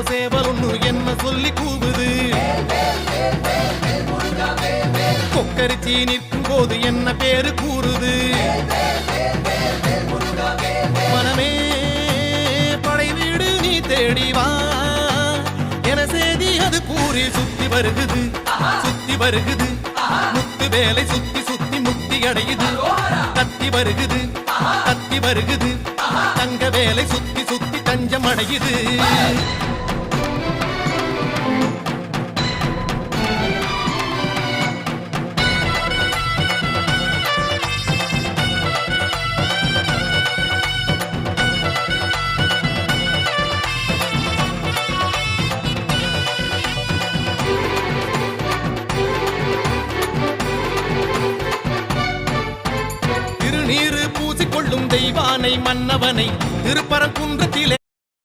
சேவல் ஒண்ணு என்ன சொல்லி கூவுது கொக்கரிச்சி நிற்கும் போது என்ன பேரு கூறுது மனமே படை வீடு நீ தேடி வா என செய்தி அது கூறி சுத்தி வருகுது முத்து வேலை சுத்தி சுத்தி முக்தி அடையுது கத்தி வருகுது தங்க வேலை சுத்தி சுத்தி தஞ்சம் அடையுது நீரு பூசிக்கொள்ளும் தெய்வானை மன்னவனை திருப்பரங்குன்றத்திலே